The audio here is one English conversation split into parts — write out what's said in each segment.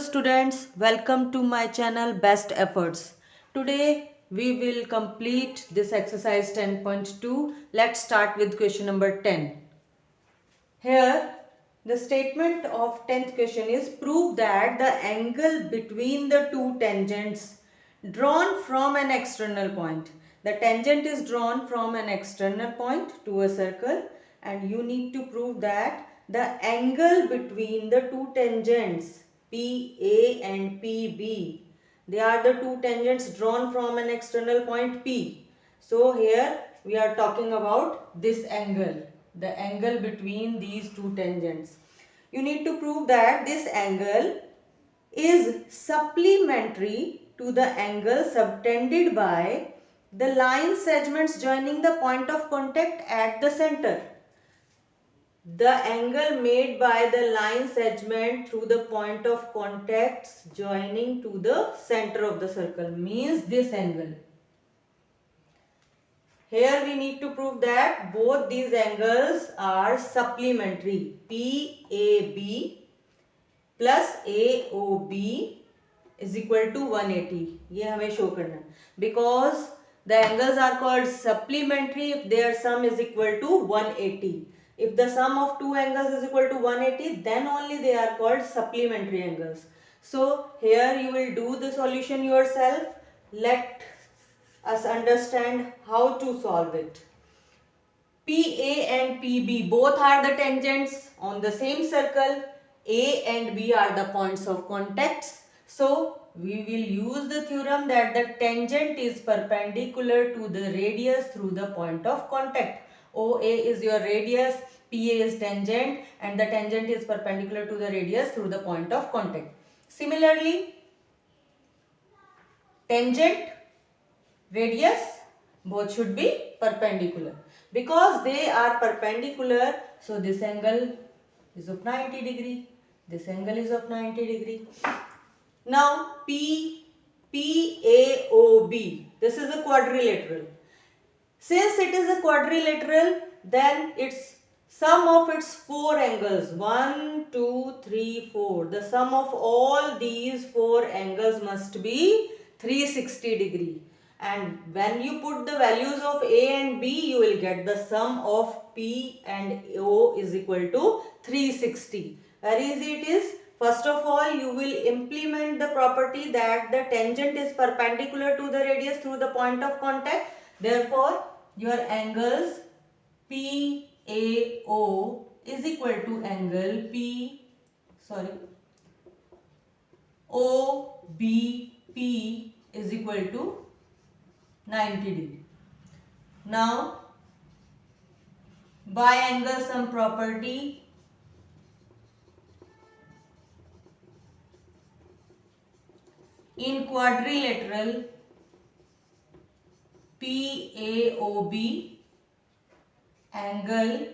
students, welcome to my channel Best Efforts. Today we will complete this exercise 10.2. Let's start with question number 10. Here the statement of 10th question is prove that the angle between the two tangents drawn from an external point. The tangent is drawn from an external point to a circle and you need to prove that the angle between the two tangents PA and PB, they are the two tangents drawn from an external point P. So here we are talking about this angle, the angle between these two tangents. You need to prove that this angle is supplementary to the angle subtended by the line segments joining the point of contact at the center. The angle made by the line segment through the point of contacts joining to the center of the circle means this angle. Here we need to prove that both these angles are supplementary. PAB plus AOB is equal to 180. ये हमें show करना है. Because the angles are called supplementary if their sum is equal to 180. If the sum of two angles is equal to 180, then only they are called supplementary angles. So here you will do the solution yourself. Let us understand how to solve it. PA and PB both are the tangents on the same circle. A and B are the points of contacts. So we will use the theorem that the tangent is perpendicular to the radius through the point of contact. OA is your radius, PA is tangent, and the tangent is perpendicular to the radius through the point of contact. Similarly, tangent, radius, both should be perpendicular. Because they are perpendicular, so this angle is of 90 degree. This angle is of 90 degree. Now PAOB, this is a quadrilateral. Since it is a quadrilateral, then its sum of its four angles, 1, 2, 3, 4. The sum of all these four angles must be 360 degree. And when you put the values of A and B, you will get the sum of P and O is equal to 360. Very easy it is. First of all, you will implement the property that the tangent is perpendicular to the radius through the point of contact. Therefore, your angles PAO is equal to angle OBP is equal to 90 degree. Now, by angle sum property, in quadrilateral PAOB, angle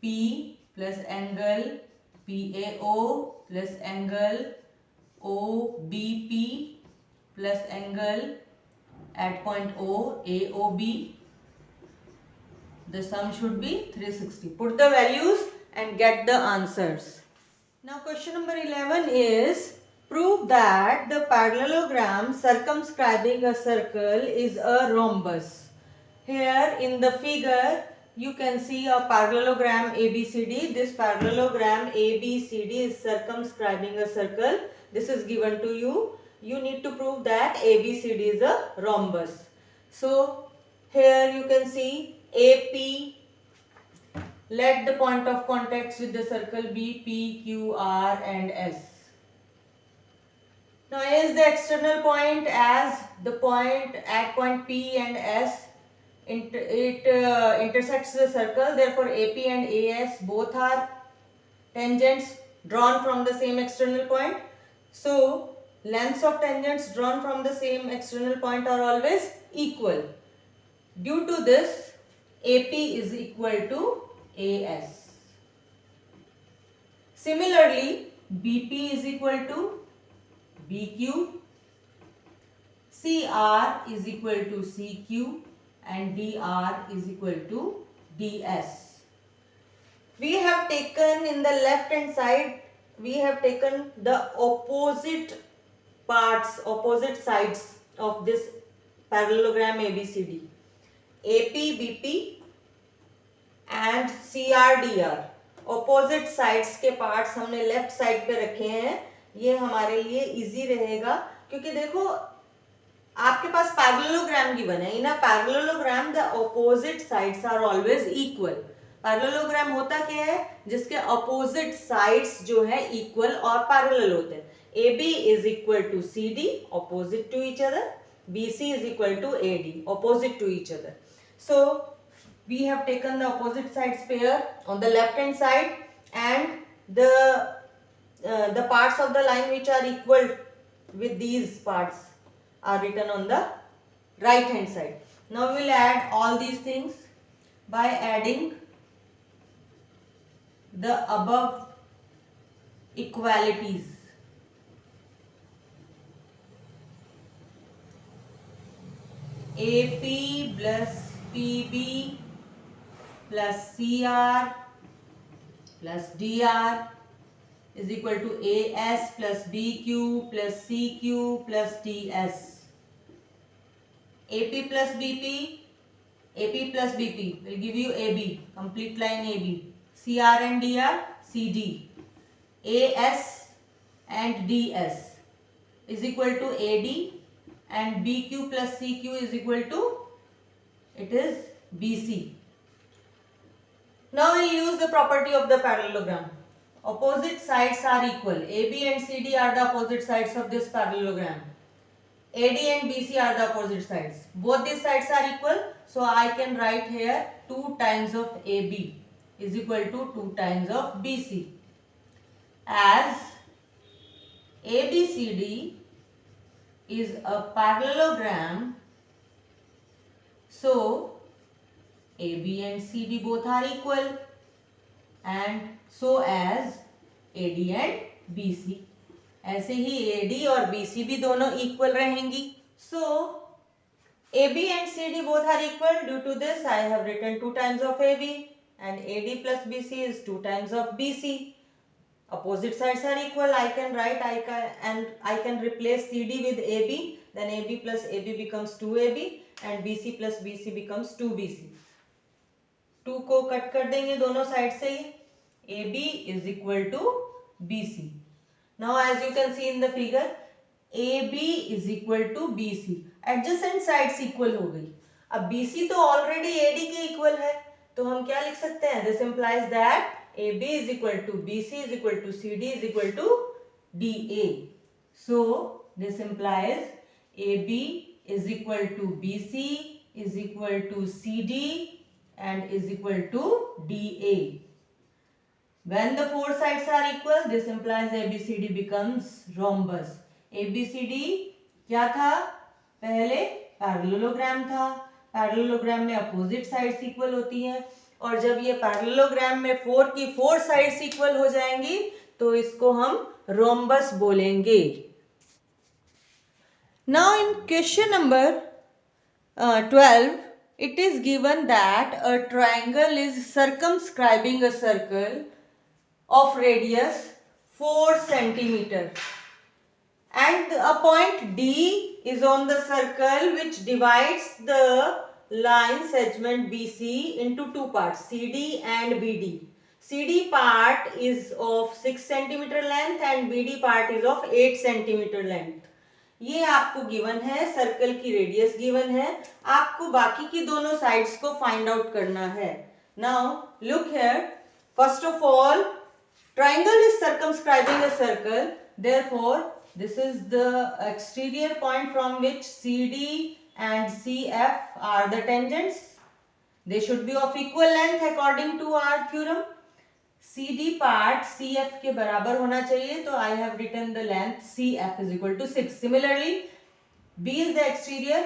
P plus angle PAO plus angle OBP plus angle at point O AOB, the sum should be 360. Put the values and get the answers. Now question number 11 is prove that the parallelogram circumscribing a circle is a rhombus. Here in the figure you can see a parallelogram ABCD. This parallelogram ABCD is circumscribing a circle. This is given to you. You need to prove that ABCD is a rhombus. So here you can see AP, let the point of contacts with the circle be P, Q, R and S. Now A is the external point, as the point at point P and S intersects the circle. Therefore AP and AS both are tangents drawn from the same external point. So lengths of tangents drawn from the same external point are always equal. Due to this, AP is equal to AS. Similarly, BP is equal to BQ, CR is equal to CQ and DR is equal to DS. We have taken in the left hand side we have taken the opposite parts, opposite sides of this parallelogram ABCD. AP, BP and CRDR opposite sides के parts हमने left side पे रखे हैं. ये हमारे लिए easy रहेगा क्योंकि देखो आपके पास पैरेललोग्राम गिवन है. In a parallelogram the opposite sides are always equal. Parallelogram होता क्या है? जिसके ऑपोजिट साइड्स जो है इक्वल और पैरेलल होते हैं. AB is equal to CD opposite to each other. BC is equal to AD opposite to each other. So we have taken the opposite sides pair on the left hand side and the parts of the line which are equal with these parts are written on the right hand side. Now we will add all these things by adding the above equalities. AP plus PB plus CR plus DR is equal to AS plus BQ plus CQ plus DS. AP plus BP, AP plus BP will give you AB, complete line AB. CR and DR, CD. AS and DS is equal to AD and BQ plus CQ is equal to, it is BC. Now we use the property of the parallelogram. Opposite sides are equal. AB and CD are the opposite sides of this parallelogram. AD and BC are the opposite sides. Both these sides are equal. So I can write here 2 times of AB is equal to 2 times of BC. As ABCD is a parallelogram, so AB and CD both are equal, and so as AD and BC. ऐसे ही AD और BC भी दोनों equal रहेंगी. So AB and CD both are equal. Due to this I have written 2 times of AB and AD plus BC is 2 times of BC. Opposite sides are equal. I can replace CD with AB. Then AB plus AB becomes 2AB and BC plus BC becomes 2BC. 2 को cut कर देंगे दोनों side से ही. AB is equal to BC. Now as you can see in the figure, AB is equal to BC. Adjacent sides equal हो गई. अब BC तो already AD के equal है, तो हम क्या लिख सकते हैं? This implies that AB is equal to BC is equal to CD is equal to DA. So this implies AB is equal to BC is equal to CD and is equal to DA. When the four sides are equal, this implies ABCD becomes rhombus. ABCD क्या था? पहले parallelogram था. Parallelogram में opposite sides equal होती हैं, और जब ये पैरेललोग्राम में 4 की 4 साइड्स इक्वल हो जाएंगी तो इसको हम रोम्बस बोलेंगे. Now in question number 12, it is given that a triangle is circumscribing a circle of radius 4 centimeter and a point D is on the circle which divides the line segment BC into 2 parts, CD and BD. CD part is of 6 centimeter length and BD part is of 8 centimeter length. ये आपको given है, circle की radius given है, आपको बाकी की दोनों sides को फाइंड आउट करना है. Now look here, first of all triangle is circumscribing a circle, therefore this is the exterior point from which CD and CF are the tangents. They should be of equal length according to our theorem. CD part CF के बराबर होना चाहिए, तो I have written the length CF is equal to 6. Similarly, B is the exterior,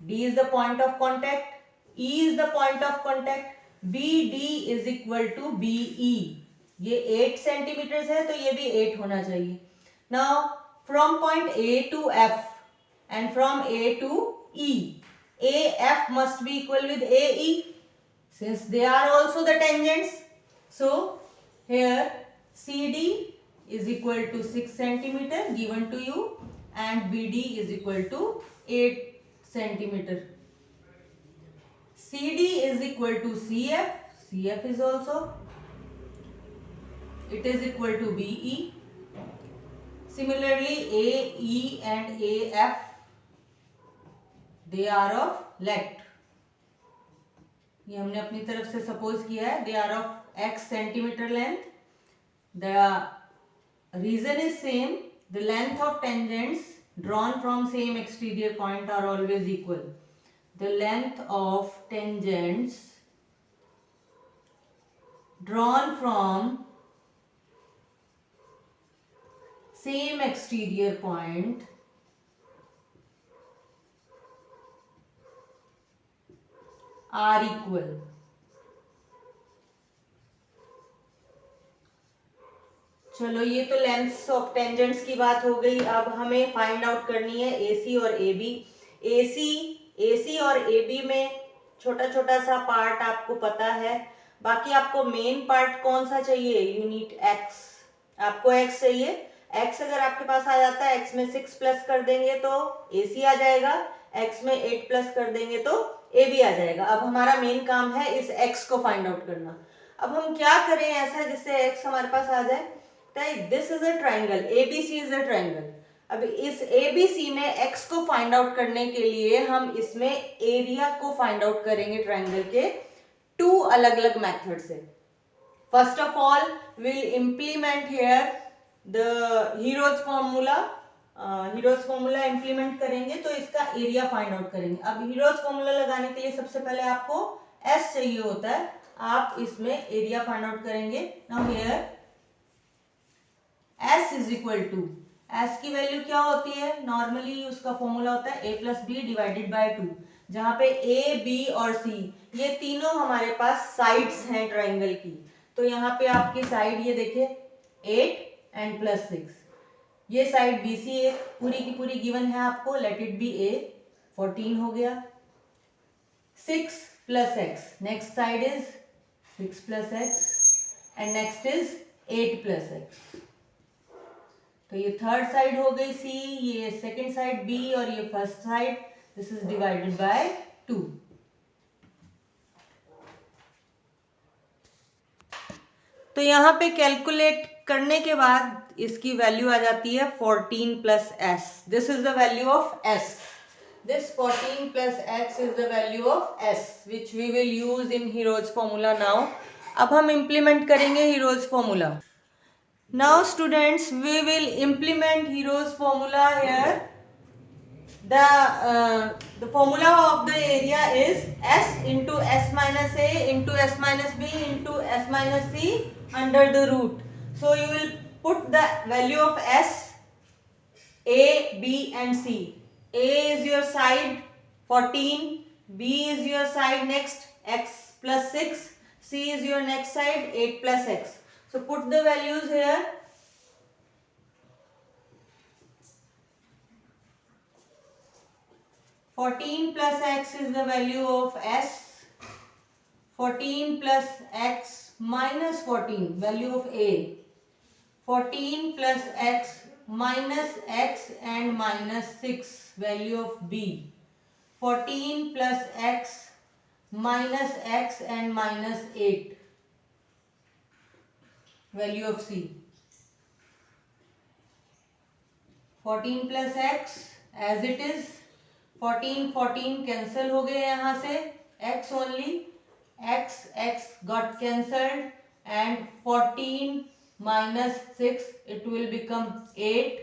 D is the point of contact, E is the point of contact, BD is equal to BE. ये 8 centimetre है तो ये भी 8 होना चाहिए. Now from point A to F and from A to E, AF must be equal with AE since they are also the tangents. So here CD is equal to 6 centimeter given to you and BD is equal to 8 centimeter. CD is equal to CF. CF is also, it is equal to BE. Similarly, AE and AF, they are of length. ये हमने अपनी तरफ से suppose किया है. They are of x centimeter length. The reason is same. The length of tangents drawn from same exterior point are always equal. The length of tangents drawn from same exterior point are equal. चलो ये तो lengths of tangents की बात हो गई. अब हमें find out करनी है AC और AB. AC और AB में छोटा छोटा सा पार्ट आपको पता है. बाकी आपको मेन पार्ट कौन सा चाहिए? Unit X. आपको X चाहिए. X अगर आपके पास आ जाता है, X में 6 प्लस कर देंगे तो AC आ जाएगा. X में 8 प्लस कर देंगे तो AB आ जाएगा. अब हमारा मेन काम है इस X को फाइंड आउट करना. अब हम क्या करें ऐसा जिससे X हमारे पास आ जाए? This is a triangle, ABC is a triangle. अब इस ABC में X को फाइंड आउट करने के लिए हम इसमें एरिया को फाइंड आउट करेंगे ट्राइंगल के 2 अलग अलग मेथड से. First of all will implement here the heroes formula. Heroes formula implement करेंगे तो इसका एरिया फाइंड आउट करेंगे. अब हीरोज फॉर्मूला लगाने के लिए सबसे पहले आपको S चाहिए होता है. आप इसमें एरिया फाइंड आउट करेंगे. Now here S is equal to, S की वैल्यू क्या होती है? नॉर्मली उसका फॉर्मूला होता है A plus B divided by 2, जहां पे A, B और C ये तीनों हमारे पास साइड्स हैं ट्राइंगल की. तो यहाँ पे आपकी साइड ये देखिए 8 एंड प्लस 6. ये साइड BC एक पूरी की पूरी गिवन है आपको. Let it be A. 14 हो गया. 6 plus x. Next side is 6 plus x and next is 8 plus x. तो ये थर्ड साइड हो गई C, ये सेकंड साइड B और ये first side. This is divided by 2. तो यहाँ पे कैलकुलेट करने के बाद इसकी वैल्यू आ जाती है 14 plus S. This is the value of S. This 14 plus x is the value of S, which we will use in Hero's formula now. अब हम implement करेंगे Hero's formula. Now students, we will implement Hero's formula here. The formula of the area is S into S minus A into S minus B into S minus C under the root. So you will put the value of S, A, B and C. A is your side 14, B is your side next x plus 6, C is your next side 8 plus x. So put the values here. (14 plus x is the value of S. 14 plus x minus 14 value of A. 14 plus x minus x and minus 6 value of B. 14 plus x minus x and minus 8 value of C. 14 plus x as it is. 14 cancel हो गए यहाँ से. x only. x got cancelled and 14 minus 6 it will become 8.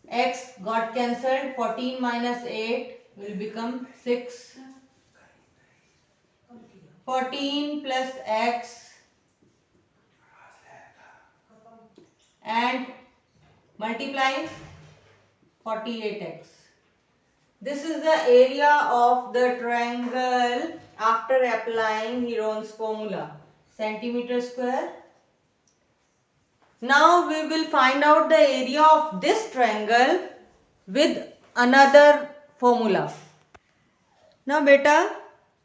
X got cancelled. 14 minus 8 will become 6. 14 plus x and multiplying 48x. This is the area of the triangle after applying Heron's formula. Centimeter square. Now we will find out the area of this triangle with another formula. Now बेटा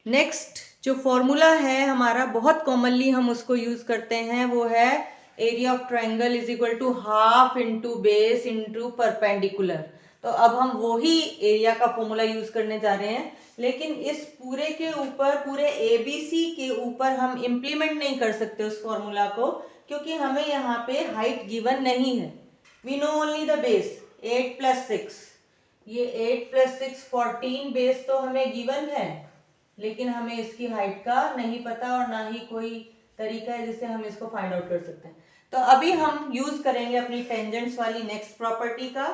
next जो formula है हमारा बहुत commonly हम उसको use करते हैं वो है area of triangle is equal to half into base into perpendicular. तो अब हम वही एरिया का फॉर्मूला यूज करने जा रहे हैं, लेकिन इस पूरे के ऊपर, पूरे एबीसी के ऊपर हम इम्प्लीमेंट नहीं कर सकते उस फॉर्मूला को, क्योंकि हमें यहाँ पे हाइट गिवन नहीं है। We know only the base 8 + 6, ये 8 + 6 14 बेस तो हमें गिवन है, लेकिन हमें इसकी हाइट का नहीं पता और ना ही कोई तरीका है जिससे हम इसको फाइंड आउट कर सकते हैं। तो अभी हम यूज करेंगे अपनी टेंजेंट्स वाली नेक्स्ट प्रॉपर्टी का।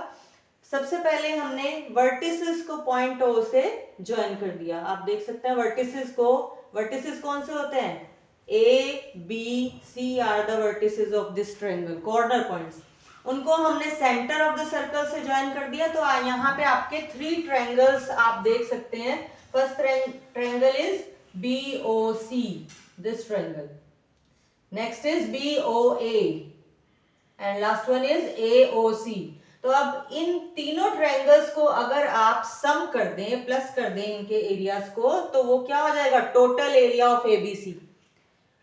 सबसे पहले हमने वर्टिसेस को पॉइंट ओ से ज्वाइन कर दिया। आप देख सकते हैं वर्टिसेस को, वर्टिसेस कौन से होते हैं? A B C are the vertices of this triangle, corner points. उनको हमने सेंटर ऑफ द सर्कल से ज्वाइन कर दिया। तो यहाँ पे आपके 3 ट्रायंगल्स आप देख सकते हैं। First triangle is BOC, this triangle. Next is BOA and last one is AOC. तो अब इन तीनों ट्रायंगल्स को अगर आप सम कर दें, प्लस कर दें इनके एरियाज को, तो वो क्या हो जाएगा? Total area of ABC।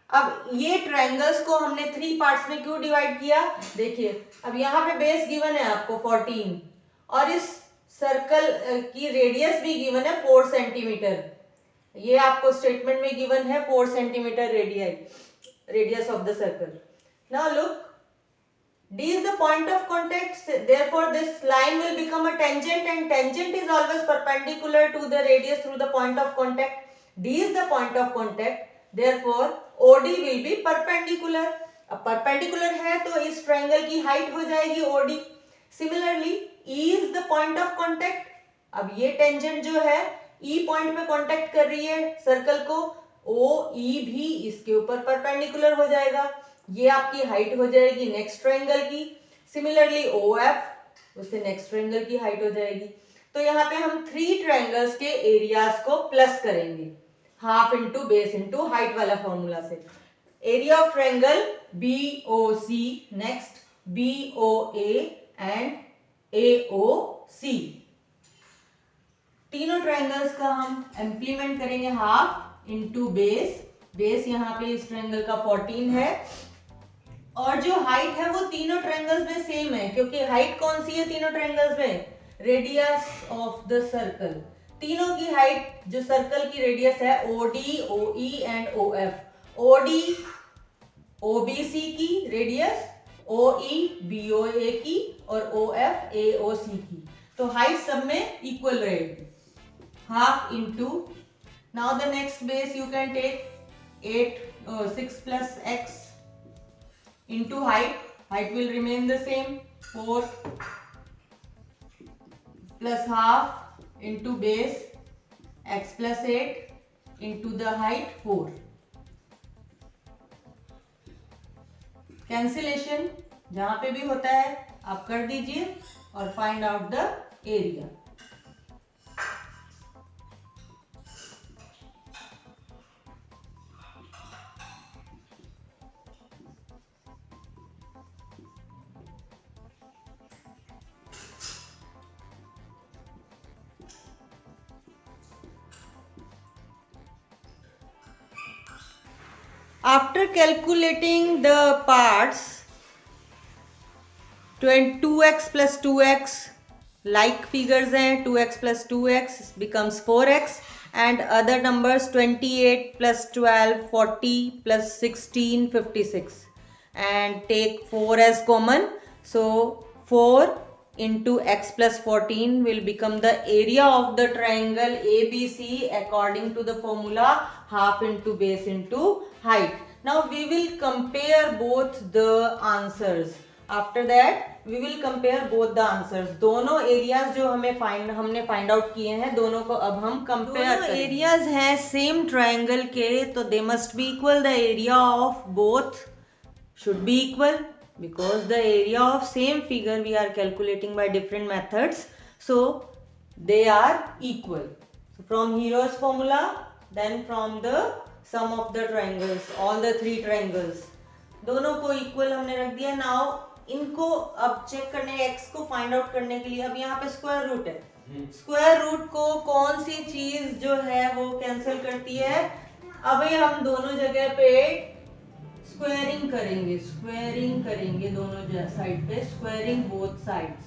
अब ये ट्रायंगल्स को हमने 3 पार्ट्स में क्यों डिवाइड किया? देखिए, अब यहाँ पे बेस गिवन है आपको 14 और इस सर्कल की रेडियस भी गिवन है 4 सेंटीमीटर। ये आपको स्टेटमेंट में गिवन है 4 centimetre radius of the circle. Now look, D is the point of contact, therefore this line will become a tangent and tangent is always perpendicular to the radius through the point of contact. D is the point of contact, therefore OD will be perpendicular. अब perpendicular है तो इस triangle की height हो जाएगी OD। Similarly E is the point of contact। अब ये tangent जो है E पॉइंट पे कांटेक्ट कर रही है सर्कल को, OE भी इसके ऊपर परपेंडिकुलर हो जाएगा। ये आपकी हाइट हो जाएगी नेक्स्ट ट्रायंगल की। सिमिलरली OF उससे नेक्स्ट ट्रायंगल की हाइट हो जाएगी। तो यहाँ पे हम 3 ट्रायंगल्स के एरियाज को प्लस करेंगे half into base into height वाला फॉर्मूला से। Area of triangle BOC, next BOA and AOC। तीनों ट्रायंगल्स का हम इम्प्लीमेंट करेंगे हाफ इंटू बेस। बेस यहाँ पे इस ट्रायंगल का 14 है और जो हाइट है वो तीनों ट्रायंगल्स में सेम है, क्योंकि हाइट कौन सी है तीनों ट्रायंगल्स में? Radius of the circle. तीनों की हाइट जो सर्कल की रेडियस है OD, OE and OF। OD OBC की रेडियस, OE BOA की और OF AOC की। तो हाइट सब में इक्वल रहेगी, half into. Now the next base you can take 6 + x into height will remain the same, 4 plus half into base x plus 8 into the height 4। Cancellation जहां पे भी होता है आप कर दीजिए और find out the area. After calculating the parts, 2x plus 2x like figures हैं, 2x plus 2x becomes 4x and other numbers 28 plus 12 40 plus 16 56 and take 4 as common. So 4 into x plus 14 will become the area of the triangle ABC according to the formula half into base into height. Now we will compare both the answers. After that we will compare both the answers. दोनों areas जो हमने find out किए हैं, दोनों को अब हम compare करेंगे। एरियाज हैं सेम ट्रायंगल के, तो they must be equal. The area of both should be equal because the area of same figure we are calculating by different methods, so they are equal. So from hero's formula, then from the sum of the triangles, all the 3 triangles, दोनों को equal हमने रख दिया। now इनको अब check करने, x को find out करने के लिए, अब यहाँ पे स्क्वायर रूट है, स्क्वायर रूट को कौन सी चीज जो है वो कैंसिल करती है? अभी हम दोनों जगह पे स्क्वायरिंग करेंगे दोनों साइड पे, स्क्वायरिंग बोथ साइड्स।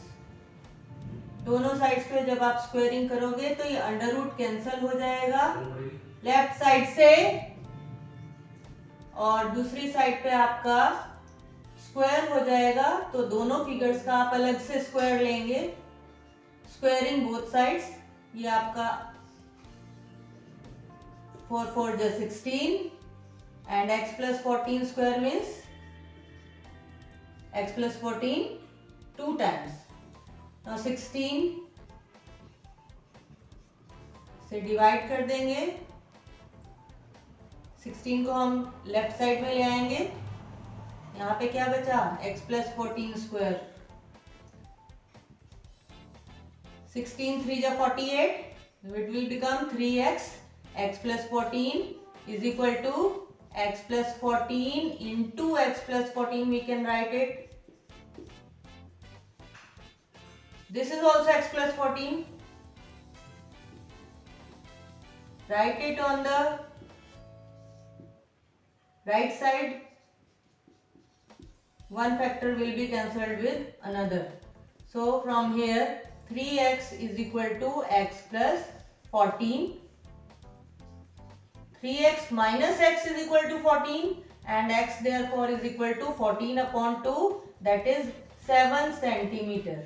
दोनों साइड्स पे जब आप स्क्वायरिंग करोगे तो ये अंडर रूट कैंसिल हो जाएगा लेफ्ट साइड से, और दूसरी साइड पे आपका स्क्वायर हो जाएगा। तो दोनों फिगर्स का आप अलग से स्क्वायर लेंगे, स्क्वायरिंग बोथ साइड्स। ये आपका 4 4 जा 16 and x plus 14 square means x plus 14 2 times. Now 16 से डिवाइड कर देंगे, 16 को हम लेफ्ट साइड में ले आएंगे। यहाँ पे क्या बचा, x plus 14 square, 16 3 जा 48, it will become 3x, x plus 14 is equal to x plus 14 into x plus 14, we can write it. This is also x plus 14. Write it on the right side. One factor will be cancelled with another. So from here 3x is equal to x plus 14. 3x minus x is equal to 14 and x therefore is equal to 14 upon 2, that is 7 centimeter.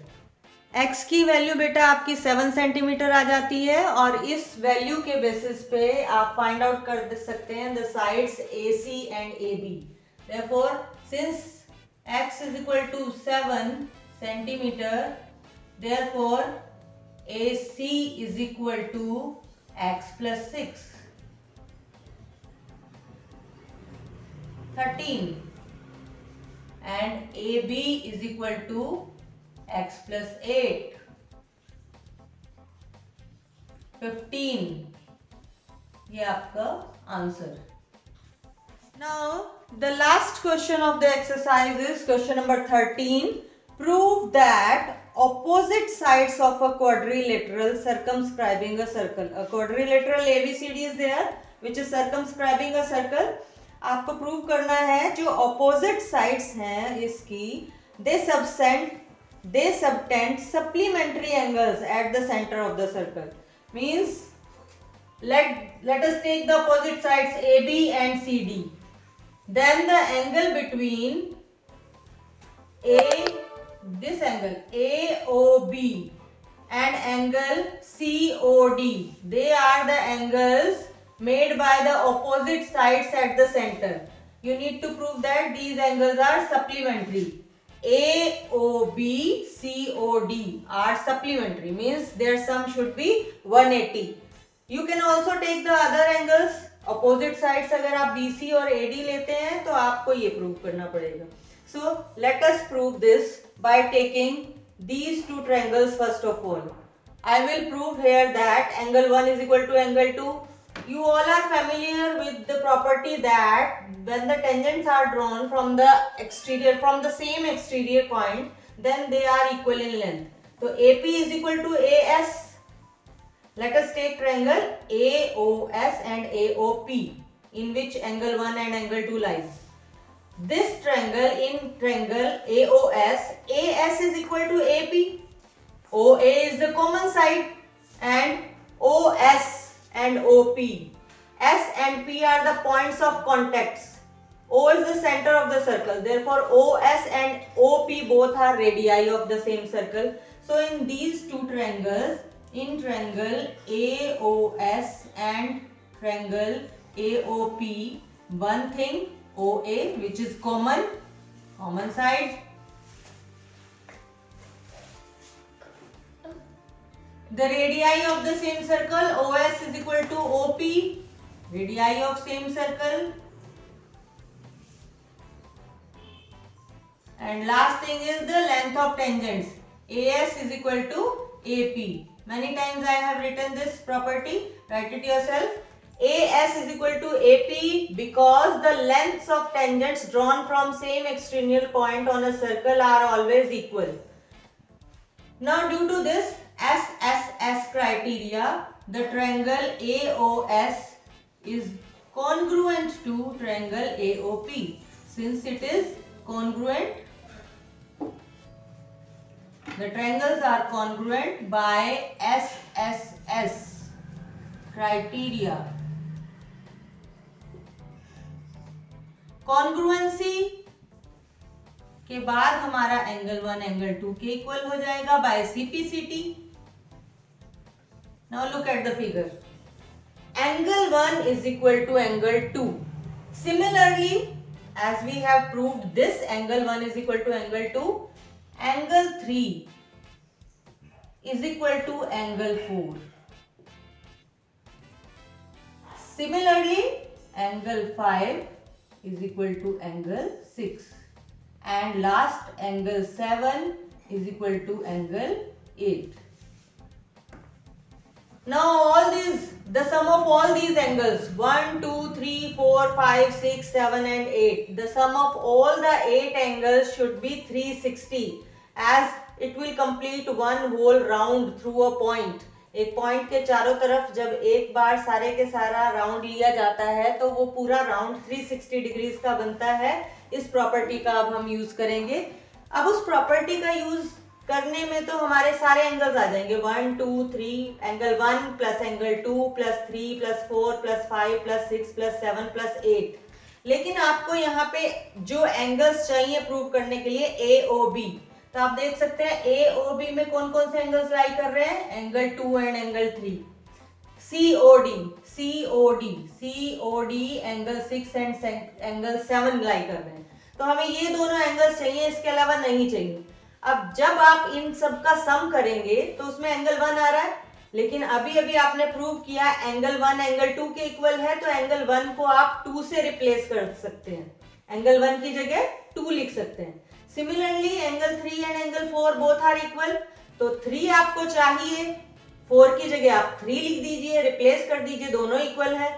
x की value बेटा आपकी 7 centimetre आ जाती है, और इस value के basis पे आप फाइंड आउट कर सकते हैं the sides AC and AB. Therefore since x is equal to 7 centimeter, therefore AC is equal to x plus 6. 13 and AB is equal to x plus 8. 15, ये आपका answer. Now the last question of the exercise is question number 13. Prove that opposite sides of a quadrilateral circumscribing a circle. A quadrilateral ABCD is there which is circumscribing a circle. आपको prove करना है जो opposite sides हैं इसकी, they subtend supplementary angles at the centre of the circle. Means let us take the opposite sides AB and CD. Then the angle between this angle AOB and angle COD, they are the angles made by the opposite sides at the center. You need to prove that these angles are supplementary. AOB, COD are supplementary, means their sum should be 180. You can also take the other angles, opposite sides. अगर आप BC और AD लेते हैं तो आपको ये prove करना पड़ेगा. So let us prove this by taking these two triangles first of all. I will prove here that angle 1 is equal to angle 2. You all are familiar with the property that when the tangents are drawn from the exterior, from the same exterior point, then they are equal in length. So AP is equal to AS. Let us take triangle AOS and AOP, in which angle 1 and angle 2 lies. This triangle, in triangle AOS, AS is equal to AP. OA is the common side and OS and OP. S and P are the points of contacts. O is the center of the circle. Therefore, OS and OP both are radii of the same circle. So, in these two triangles, in triangle AOS and triangle AOP, one thing OA, which is common side. The radii of the same circle, OS is equal to OP, radii of same circle. And last thing is the length of tangents. AS is equal to AP. Many times I have written this property. Write it yourself. AS is equal to AP because the lengths of tangents drawn from same external point on a circle are always equal. Now due to this SSS criteria, the triangle AOS is congruent to triangle AOP. since it is congruent, the triangles are congruent by SSS criteria. Congruency के बाद हमारा angle 1 angle 2 के equal हो जाएगा bye CPCT. Now look at the figure. Angle 1 is equal to angle 2. Similarly, as we have proved this, angle 1 is equal to angle 2. Angle 3 is equal to angle 4. Similarly, angle 5 is equal to angle 6. And last, angle 7 is equal to angle 8. Now the sum of all these angles 1, 2, 3, 4, 5, 6, 7 and 8. The sum of all the 8 angles should be 360 as it will complete one whole round through a point. एक point के चारों तरफ जब एक बार सारे के सारा round लिया जाता है तो वो पूरा राउंड 360 डिग्रीज का बनता है. इस प्रॉपर्टी का अब हम यूज करेंगे. अब उस प्रॉपर्टी का यूज करने में तो हमारे सारे एंगल्स आ जाएंगे 1, 2, 3, angle 1 plus angle 2 plus 3 plus 4 plus 5 plus 6 plus 7 plus 8. लेकिन आपको यहाँ पे जो एंगल्स चाहिए प्रूव करने के लिए AOB, तो आप देख सकते हैं AOB में कौन कौन से एंगल्स लाई कर रहे हैं, angle 2 and angle 3. COD angle 6 and angle 7 लाई कर रहे हैं. तो हमें ये दोनों एंगल्स चाहिए, इसके अलावा नहीं चाहिए. अब जब आप इन सब का सम करेंगे तो उसमें एंगल 1 आ रहा है, लेकिन अभी अभी आपने प्रूव किया एंगल 1 एंगल 2 के इक्वल है, तो एंगल 1 को आप 2 से रिप्लेस कर सकते हैं. एंगल 1 की जगह 2 लिख सकते हैं. Similarly angle 3 and angle 4 both are equal, तो 3 आपको चाहिए, 4 की जगह आप 3 लिख दीजिए, रिप्लेस कर दीजिए, दोनों इक्वल है.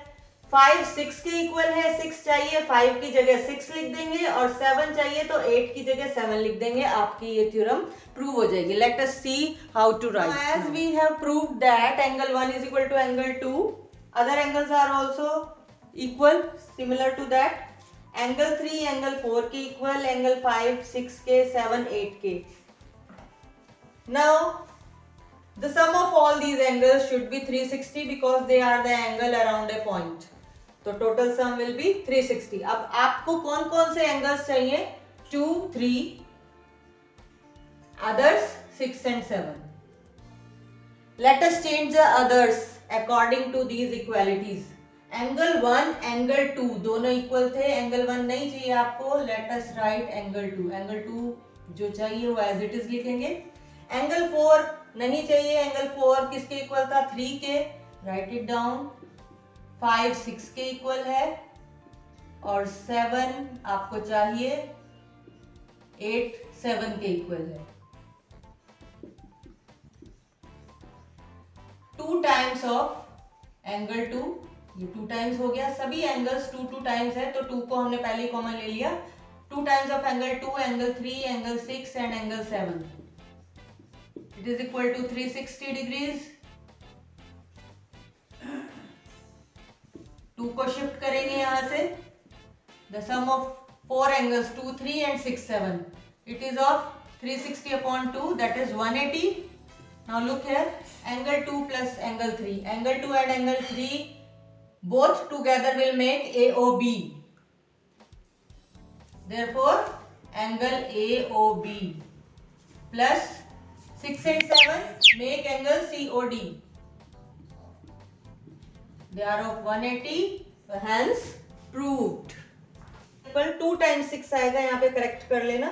5 6 के इक्वल है, 6 चाहिए, 5 की जगह 6 लिख देंगे, और 7 चाहिए तो 8 की जगह 7 लिख देंगे. आपकी ये थ्योरम प्रूव हो जाएगी. Let us see how to write. As we have proved that angle 1 is equal to angle 2, other angles are also equal similar to that. Angle 3 angle 4 के इक्वल, एंगल 5 6 के, 7 8 के. Now the sum of all these angles should be 360 because they are the angle around a point. तो total sum will be 360. अब आपको कौन कौन से angles चाहिए, 2, 3, others 6 and 7. Let us change the others according to these equalities. Angle 1 angle 2 दोनों equal थे, angle 1 नहीं चाहिए आपको. Let us right angle 2. Angle 2 जो चाहिए वो एज इट इज लिखेंगे. एंगल 4 नहीं चाहिए, एंगल 4 किसके इक्वल था, 3 के. Right it down. 5 6 के इक्वल है, और 7 आपको चाहिए, 8 7 के इक्वल है. 2 टाइम्स ऑफ एंगल 2, ये 2 टाइम्स हो गया. सभी एंगल्स 2 टाइम्स है, तो 2 को हमने पहले कॉमन ले लिया. 2 times of angle 2, angle 3, angle 6 and angle 7. It is equal to 360 degrees. 2 को शिफ्ट करेंगे यहाँ से. The sum of 4 angles 2, 3 and 6, 7. It is of 360 upon 2, that is 180. Now look here, angle 2 plus angle 3. Angle 2 and angle 3 both together will make AOB. Therefore, angle AOB plus 6 and 7 make angle COD. They are of 180, hence proved. 2 times 6 आएगा, यहाँ पे correct कर लेना.